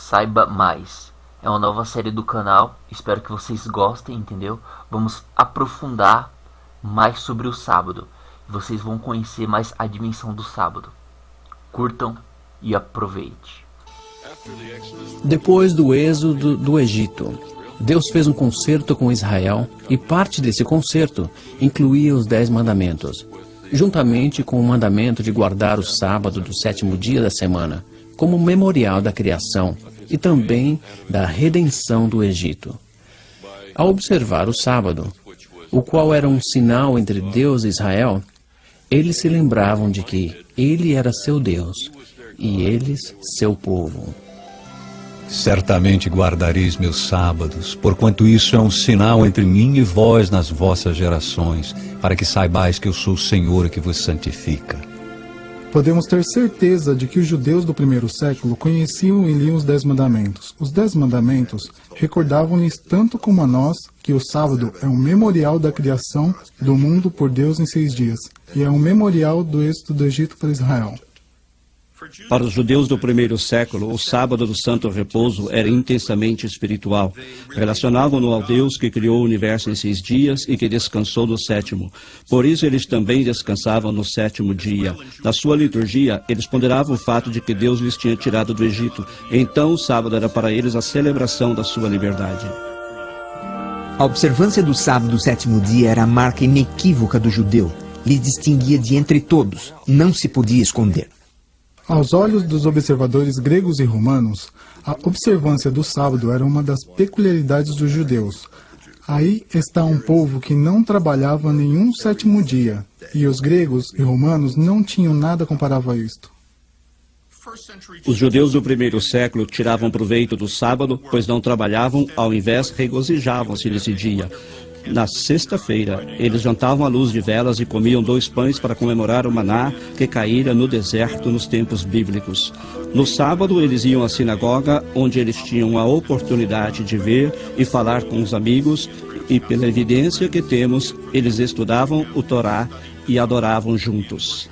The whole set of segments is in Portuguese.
Saiba Mais. É uma nova série do canal, espero que vocês gostem, entendeu? Vamos aprofundar mais sobre o sábado. Vocês vão conhecer mais a dimensão do sábado. Curtam e aproveite. Depois do êxodo do Egito, Deus fez um concerto com Israel e parte desse concerto incluía os 10 mandamentos, juntamente com o mandamento de guardar o sábado do 7º dia da semana, como memorial da criação e também da redenção do Egito. Ao observar o sábado, o qual era um sinal entre Deus e Israel, eles se lembravam de que Ele era seu Deus e eles seu povo. Certamente guardareis meus sábados, porquanto isso é um sinal entre mim e vós nas vossas gerações, para que saibais que eu sou o Senhor que vos santifica. Podemos ter certeza de que os judeus do primeiro século conheciam e liam os 10 mandamentos. Os 10 mandamentos recordavam-lhes tanto como a nós que o sábado é um memorial da criação do mundo por Deus em 6 dias, e é um memorial do êxodo do Egito para Israel. Para os judeus do primeiro século, o sábado do santo repouso era intensamente espiritual. Relacionavam-no ao Deus que criou o universo em 6 dias e que descansou no 7º. Por isso eles também descansavam no 7º dia. Na sua liturgia, eles ponderavam o fato de que Deus lhes tinha tirado do Egito. Então o sábado era para eles a celebração da sua liberdade. A observância do sábado do 7º dia era a marca inequívoca do judeu. Lhe distinguia de entre todos. Não se podia esconder. Aos olhos dos observadores gregos e romanos, a observância do sábado era uma das peculiaridades dos judeus. Aí está um povo que não trabalhava nenhum 7º dia, e os gregos e romanos não tinham nada comparável a isto. Os judeus do primeiro século tiravam proveito do sábado, pois não trabalhavam, ao invés regozijavam-se nesse dia. Na sexta-feira, eles jantavam à luz de velas e comiam 2 pães para comemorar o maná que caíra no deserto nos tempos bíblicos. No sábado, eles iam à sinagoga, onde eles tinham a oportunidade de ver e falar com os amigos, e pela evidência que temos, eles estudavam o Torá e adoravam juntos.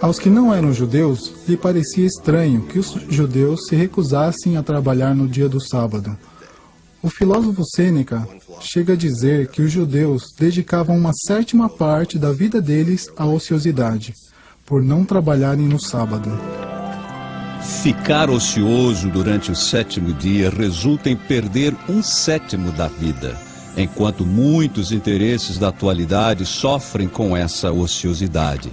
Aos que não eram judeus, lhe parecia estranho que os judeus se recusassem a trabalhar no dia do sábado. O filósofo Sêneca chega a dizer que os judeus dedicavam uma 7ª parte da vida deles à ociosidade, por não trabalharem no sábado. Ficar ocioso durante o 7º dia resulta em perder 1/7 da vida, enquanto muitos interesses da atualidade sofrem com essa ociosidade.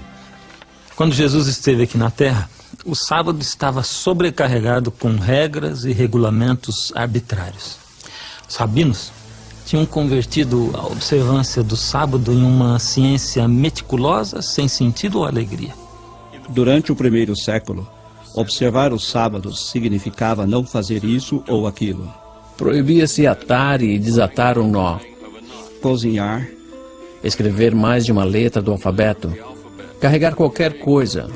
Quando Jesus esteve aqui na Terra, o sábado estava sobrecarregado com regras e regulamentos arbitrários. Os rabinos tinham convertido a observância do sábado em uma ciência meticulosa, sem sentido ou alegria. Durante o primeiro século, observar os sábados significava não fazer isso ou aquilo. Proibia-se atar e desatar um nó, Cozinhar, escrever mais de uma letra do alfabeto, carregar qualquer coisa,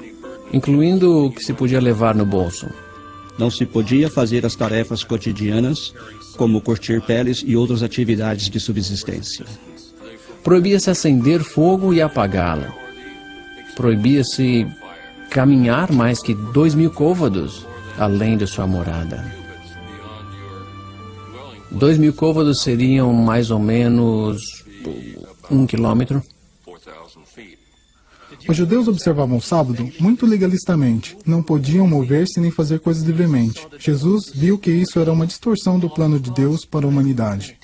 incluindo o que se podia levar no bolso. não se podia fazer as tarefas cotidianas, como curtir peles e outras atividades de subsistência. Proibia-se acender fogo e apagá-lo. Proibia-se caminhar mais que 2.000 côvados além de sua morada. 2.000 côvados seriam mais ou menos 1 quilômetro. Os judeus observavam o sábado muito legalistamente. Não podiam mover-se nem fazer coisas livremente. Jesus viu que isso era uma distorção do plano de Deus para a humanidade.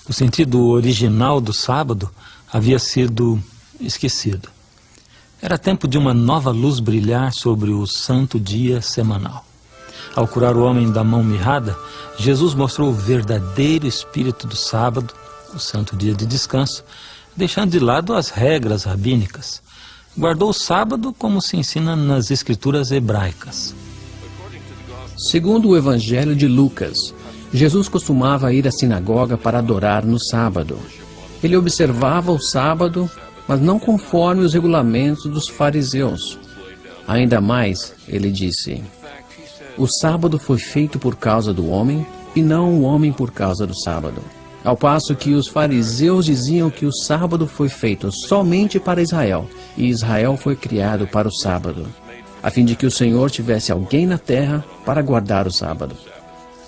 O sentido original do sábado havia sido esquecido. Era tempo de uma nova luz brilhar sobre o santo dia semanal. Ao curar o homem da mão mirrada, Jesus mostrou o verdadeiro espírito do sábado, o santo dia de descanso, deixando de lado as regras rabínicas. Guardou o sábado como se ensina nas escrituras hebraicas. Segundo o Evangelho de Lucas, Jesus costumava ir à sinagoga para adorar no sábado. Ele observava o sábado, mas não conforme os regulamentos dos fariseus. Ainda mais, ele disse: o sábado foi feito por causa do homem, e não o homem por causa do sábado. Ao passo que os fariseus diziam que o sábado foi feito somente para Israel, e Israel foi criado para o sábado. a fim de que o Senhor tivesse alguém na terra para guardar o sábado.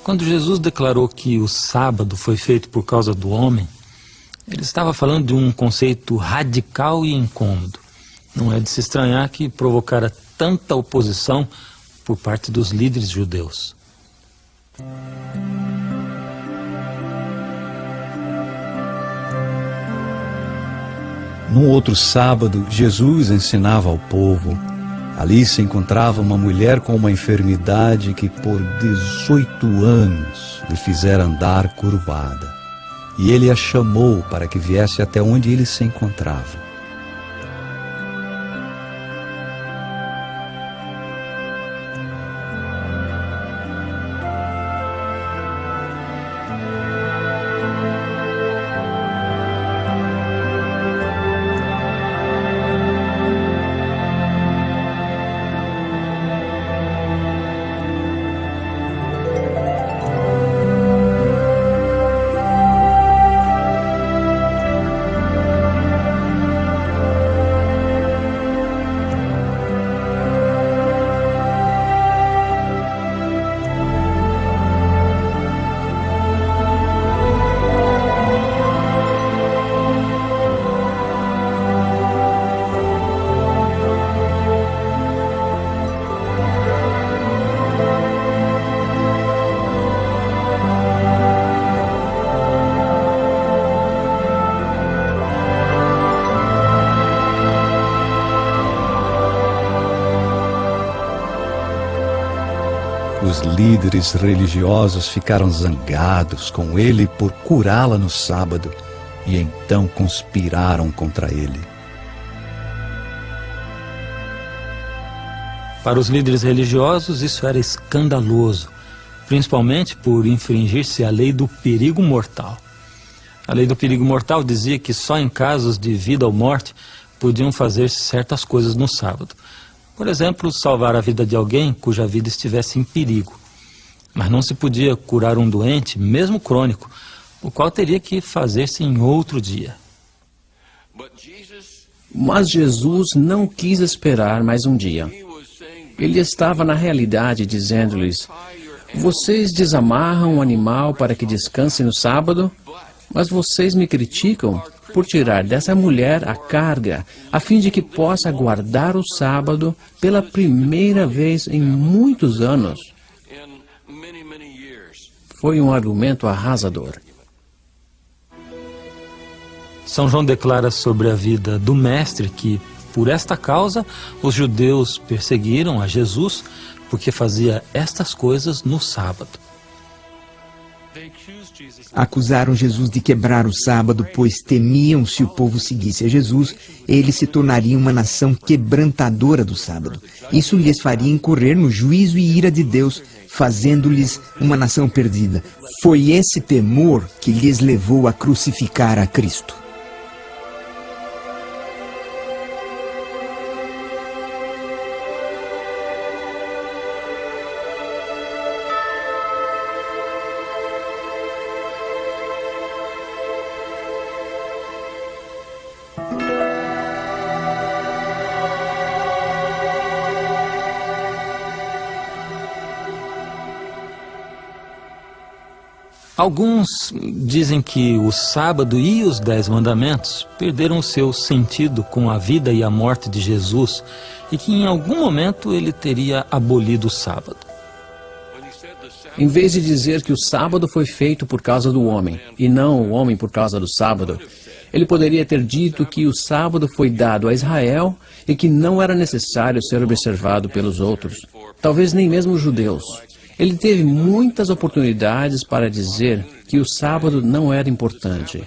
Quando Jesus declarou que o sábado foi feito por causa do homem, ele estava falando de um conceito radical e incômodo. Não é de se estranhar que provocara tanta oposição por parte dos líderes judeus. Num outro sábado, Jesus ensinava ao povo. Ali se encontrava uma mulher com uma enfermidade que por 18 anos lhe fizera andar curvada. E ele a chamou para que viesse até onde ele se encontrava. Os líderes religiosos ficaram zangados com ele por curá-la no sábado e então conspiraram contra ele. Para os líderes religiosos, isso era escandaloso, principalmente por infringir-se a lei do perigo mortal. A lei do perigo mortal dizia que só em casos de vida ou morte podiam fazer-se certas coisas no sábado. Por exemplo, salvar a vida de alguém cuja vida estivesse em perigo. Mas não se podia curar um doente, mesmo crônico, o qual teria que fazer-se em outro dia. Mas Jesus não quis esperar mais um dia. Ele estava na realidade dizendo-lhes: vocês desamarram um animal para que descanse no sábado, mas vocês me criticam por tirar dessa mulher a carga, a fim de que possa guardar o sábado pela primeira vez em muitos anos. Foi um argumento arrasador. São João declara sobre a vida do Mestre que, por esta causa, os judeus perseguiram a Jesus porque fazia estas coisas no sábado. Acusaram Jesus de quebrar o sábado, pois temiam se o povo seguisse a Jesus, ele se tornaria uma nação quebrantadora do sábado. Isso lhes faria incorrer no juízo e ira de Deus, fazendo-lhes uma nação perdida. Foi esse temor que lhes levou a crucificar a Cristo. Alguns dizem que o sábado e os 10 mandamentos perderam o seu sentido com a vida e a morte de Jesus e que em algum momento ele teria abolido o sábado. Em vez de dizer que o sábado foi feito por causa do homem e não o homem por causa do sábado, ele poderia ter dito que o sábado foi dado a Israel e que não era necessário ser observado pelos outros, talvez nem mesmo os judeus. Ele teve muitas oportunidades para dizer que o sábado não era importante,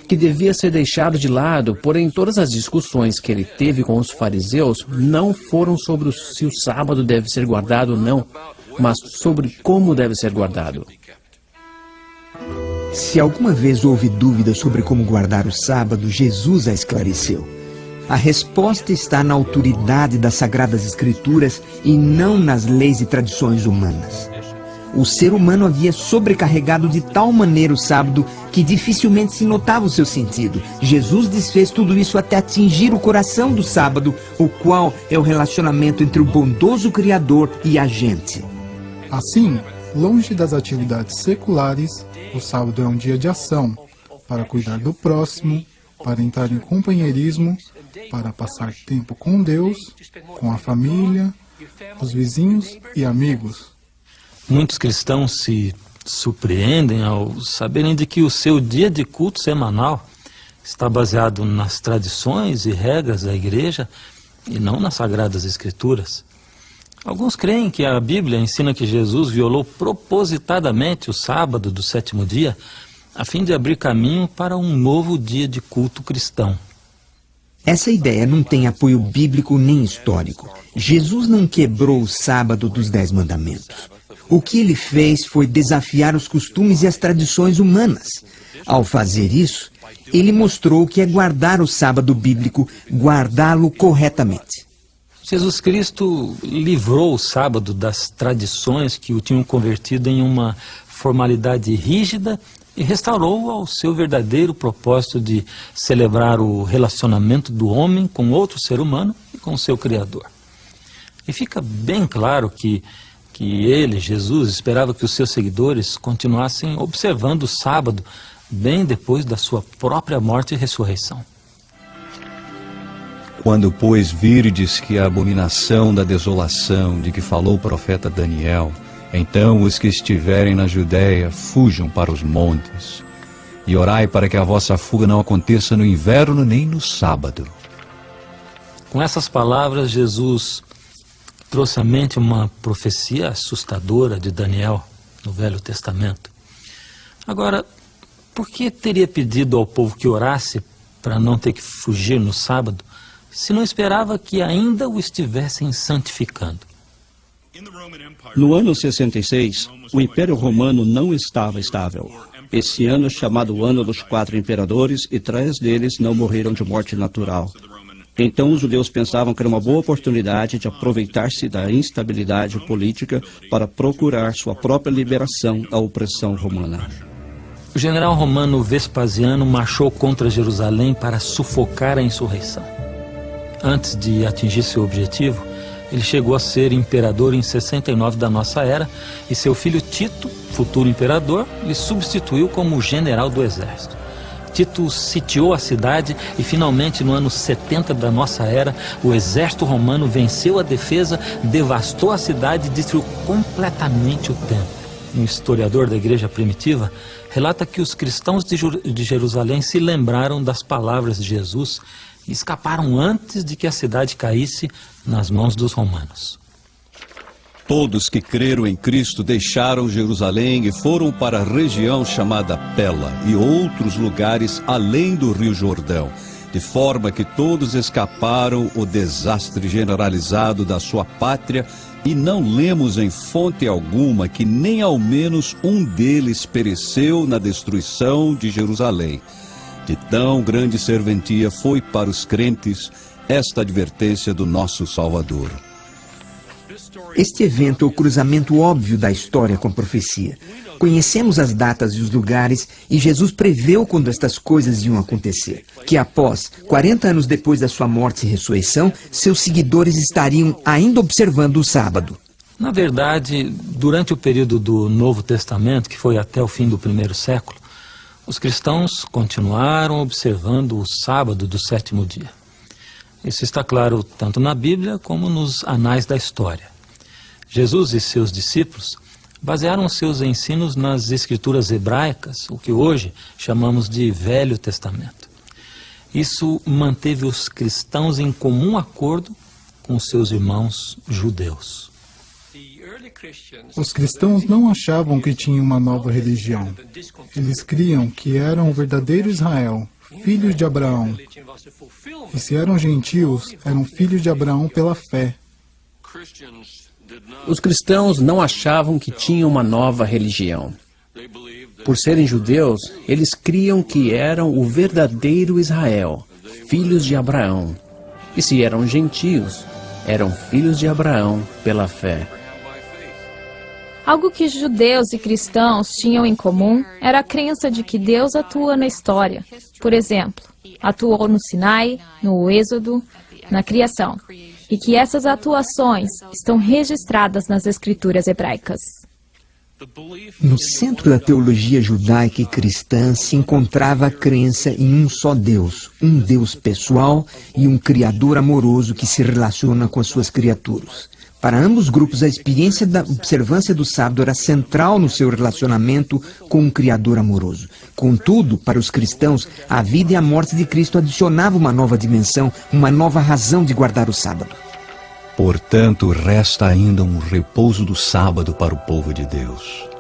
que devia ser deixado de lado, porém todas as discussões que ele teve com os fariseus não foram sobre se o sábado deve ser guardado ou não, mas sobre como deve ser guardado. Se alguma vez houve dúvida sobre como guardar o sábado, Jesus a esclareceu. A resposta está na autoridade das Sagradas Escrituras e não nas leis e tradições humanas. O ser humano havia sobrecarregado de tal maneira o sábado que dificilmente se notava o seu sentido. Jesus desfez tudo isso até atingir o coração do sábado, o qual é o relacionamento entre o bondoso Criador e a gente. Assim, longe das atividades seculares, o sábado é um dia de ação para cuidar do próximo, para entrar em companheirismo, para passar tempo com Deus, com a família, os vizinhos e amigos. Muitos cristãos se surpreendem ao saberem de que o seu dia de culto semanal está baseado nas tradições e regras da igreja e não nas Sagradas Escrituras. Alguns creem que a Bíblia ensina que Jesus violou propositadamente o sábado do sétimo dia a fim de abrir caminho para um novo dia de culto cristão. Essa ideia não tem apoio bíblico nem histórico. Jesus não quebrou o sábado dos 10 mandamentos. O que ele fez foi desafiar os costumes e as tradições humanas. Ao fazer isso, ele mostrou que é guardar o sábado bíblico, guardá-lo corretamente. Jesus Cristo livrou o sábado das tradições que o tinham convertido em uma formalidade rígida e restaurou ao seu verdadeiro propósito de celebrar o relacionamento do homem com outro ser humano e com o seu Criador. E fica bem claro que ele, Jesus, esperava que os seus seguidores continuassem observando o sábado bem depois da sua própria morte e ressurreição. Quando, pois, virdes que a abominação da desolação de que falou o profeta Daniel, então os que estiverem na Judéia fujam para os montes, e orai para que a vossa fuga não aconteça no inverno nem no sábado. Com essas palavras, Jesus trouxe à mente uma profecia assustadora de Daniel no Velho Testamento. Agora, por que teria pedido ao povo que orasse para não ter que fugir no sábado, se não esperava que ainda o estivessem santificando? No ano 66, o Império Romano não estava estável. Esse ano é chamado o Ano dos 4 Imperadores e 3 deles não morreram de morte natural. Então os judeus pensavam que era uma boa oportunidade de aproveitar-se da instabilidade política para procurar sua própria liberação da opressão romana. O general romano Vespasiano marchou contra Jerusalém para sufocar a insurreição. Antes de atingir seu objetivo, ele chegou a ser imperador em 69 da nossa era e seu filho Tito, futuro imperador, lhe substituiu como general do exército. Tito sitiou a cidade e finalmente no ano 70 da nossa era, o exército romano venceu a defesa, devastou a cidade e destruiu completamente o templo. Um historiador da igreja primitiva relata que os cristãos de Jerusalém se lembraram das palavras de Jesus e escaparam antes de que a cidade caísse nas mãos dos romanos. Todos que creram em Cristo deixaram Jerusalém e foram para a região chamada Pela e outros lugares além do Rio Jordão, de forma que todos escaparam o desastre generalizado da sua pátria, e não lemos em fonte alguma que nem ao menos um deles pereceu na destruição de Jerusalém. De tão grande serventia foi para os crentes esta advertência do nosso Salvador. Este evento é o cruzamento óbvio da história com a profecia. Conhecemos as datas e os lugares, e Jesus preveu quando estas coisas iam acontecer. Que após, 40 anos depois da sua morte e ressurreição, seus seguidores estariam ainda observando o sábado. Na verdade, durante o período do Novo Testamento, que foi até o fim do primeiro século, os cristãos continuaram observando o sábado do sétimo dia. Isso está claro tanto na Bíblia como nos anais da história. Jesus e seus discípulos basearam seus ensinos nas escrituras hebraicas, o que hoje chamamos de Velho Testamento. Isso manteve os cristãos em comum acordo com seus irmãos judeus. Os cristãos não achavam que tinham uma nova religião. Eles criam que eram o verdadeiro Israel, filhos de Abraão. E se eram gentios, eram filhos de Abraão pela fé. Os cristãos não achavam que tinham uma nova religião. Por serem judeus, eles criam que eram o verdadeiro Israel, filhos de Abraão. E se eram gentios, eram filhos de Abraão pela fé. Algo que judeus e cristãos tinham em comum era a crença de que Deus atua na história. Por exemplo, atuou no Sinai, no Êxodo, na criação, e que essas atuações estão registradas nas escrituras hebraicas. No centro da teologia judaica e cristã se encontrava a crença em um só Deus, um Deus pessoal e um Criador amoroso que se relaciona com as suas criaturas. Para ambos os grupos, a experiência da observância do sábado era central no seu relacionamento com um Criador amoroso. Contudo, para os cristãos, a vida e a morte de Cristo adicionavam uma nova dimensão, uma nova razão de guardar o sábado. Portanto, resta ainda um repouso do sábado para o povo de Deus.